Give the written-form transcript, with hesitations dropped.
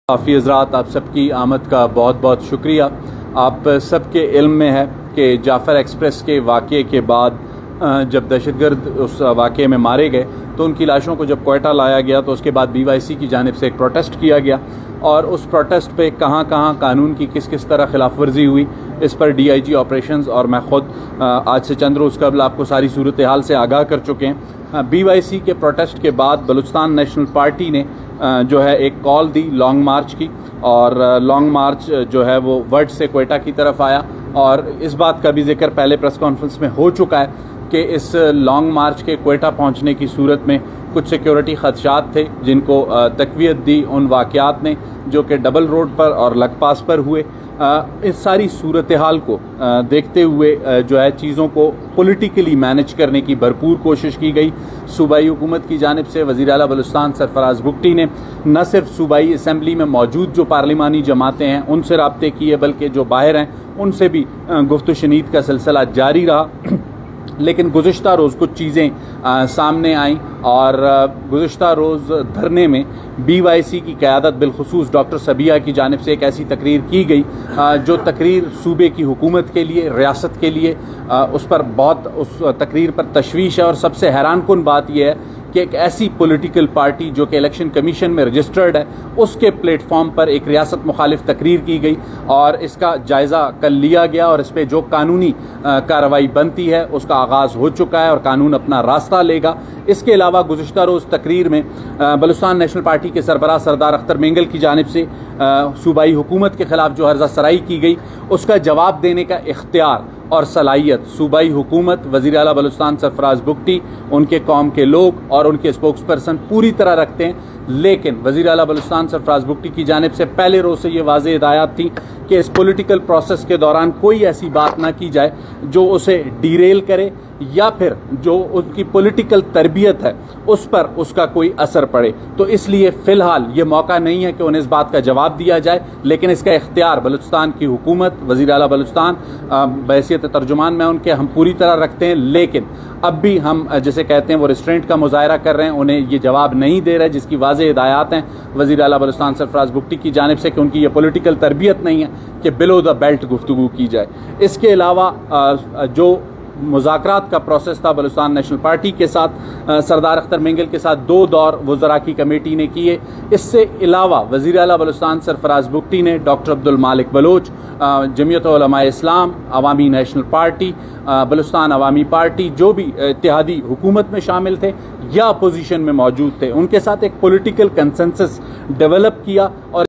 काफ़ी हज़रात, आप सबकी आमद का बहुत बहुत शुक्रिया। आप सबके इल्म में है कि जाफ़र एक्सप्रेस के वाक़े के बाद जब दहशतगर्द उस वाक़े में मारे गए तो उनकी लाशों को जब क्वेटा लाया गया तो उसके बाद BYC की जानिब से एक प्रोटेस्ट किया गया और उस प्रोटेस्ट पे कहाँ कहाँ कानून की किस किस तरह खिलाफ वर्जी हुई, इस पर DIG ऑपरेशंस और मैं ख़ुद आज से चंद रोज़ कबल आपको सारी सूरत हाल से आगाह कर चुके हैं। BYC के प्रोटेस्ट के बाद बलूचिस्तान नेशनल पार्टी ने जो है एक कॉल दी लॉन्ग मार्च की, और लॉन्ग मार्च जो है वो वर्ड से क्वेटा की तरफ आया। और इस बात का भी जिक्र पहले प्रेस कॉन्फ्रेंस में हो चुका है कि इस लॉन्ग मार्च के क्वेटा पहुंचने की सूरत में कुछ सिक्योरिटी खदशात थे जिनको तकवीत दी उन वाक़यात ने जो कि डबल रोड पर और लगपास पर हुए। इस सारी सूरत हाल को देखते हुए जो है चीज़ों को पॉलिटिकली मैनेज करने की भरपूर कोशिश की गई। सूबाई हुकूमत की जानिब से वज़ीर आला बलूचिस्तान सरफराज बुगटी ने न सिर्फ सूबाई असम्बली में मौजूद जो पार्लिमानी जमातें हैं उनसे राब्ते किए, बल्कि जो बाहर हैं उनसे भी गुफ्त शनीद का सिलसिला जारी रहा। लेकिन गुज़िश्ता रोज़ कुछ चीज़ें सामने आईं और गुज़िश्ता रोज़ धरने में BYC की क़यादत बिलखुसूस डॉक्टर सबिया की जानिब से एक ऐसी तकरीर की गई जो तकरीर सूबे की हुकूमत के लिए, रियासत के लिए उस पर बहुत उस तकरीर पर तशवीश है। और सबसे हैरानकुन बात यह है कि एक ऐसी पॉलिटिकल पार्टी जो कि इलेक्शन कमीशन में रजिस्टर्ड है उसके प्लेटफॉर्म पर एक रियासत मुखालिफ तकरीर की गई और इसका जायज़ा कल लिया गया और इस पर जो कानूनी कार्रवाई बनती है उसका आगाज़ हो चुका है और कानून अपना रास्ता लेगा। इसके अलावा गुज़िश्ता रोज़ तकरीर में बलूचिस्तान नेशनल पार्टी के सरबराह सरदार अख्तर मेंगल की जानिब से सूबाई हुकूमत के खिलाफ जो हर्जा सराई की गई उसका जवाब देने का इख्तियार और सलाहियत सूबाई हुकूमत, वज़ीर आला बलूचिस्तान सरफराज बुगटी, उनके कौम के लोग और उनके स्पोक्स पर्सन पूरी तरह रखते हैं। लेकिन वज़ीर आला बलूचिस्तान सरफराज बुगटी की जानिब से पहले रोज़ से ये वाज़ेह हिदायत थी कि इस पॉलिटिकल प्रोसेस के दौरान कोई ऐसी बात ना की जाए जो उसे डीरेल करे या फिर जो उनकी पॉलिटिकल तरबियत है उस पर उसका कोई असर पड़े। तो इसलिए फ़िलहाल ये मौका नहीं है कि उन्हें इस बात का जवाब दिया जाए, लेकिन इसका इख्तियार बलूचिस्तान की हुकूमत, वज़ीर आला बलूचिस्तान बहैसियत तर्जुमान में उनके हम पूरी तरह रखते हैं। लेकिन अब भी हम जैसे कहते हैं वो रिस्ट्रेंट का मुजाहरा कर रहे हैं, उन्हें ये जवाब नहीं दे रहे, जिसकी वाज़ेह हिदायत हैं वज़ीर आला बलूचिस्तान सरफराज बुगटी की जानिब से कि उनकी ये पॉलिटिकल तरबियत नहीं है कि बिलो द बेल्ट गुफ्तगू की जाए। इसके अलावा जो मुज़ाकरात का प्रोसेस था बलूचिस्तान नेशनल पार्टी के साथ, सरदार अख्तर मेंगल के साथ 2 दौर वज़रा की कमेटी ने किए। इससे अलावा वज़ीर आला बलूचिस्तान सरफराज बुगटी ने डॉक्टर अब्दुल मालिक बलोच, जमीयत उलमा इस्लाम, अवामी नेशनल पार्टी, बलूचिस्तान अवामी पार्टी, जो भी इत्तेहादी हुकूमत में शामिल थे या अपोजिशन में मौजूद थे, उनके साथ एक पॉलिटिकल कंसेंसस डेवलप किया और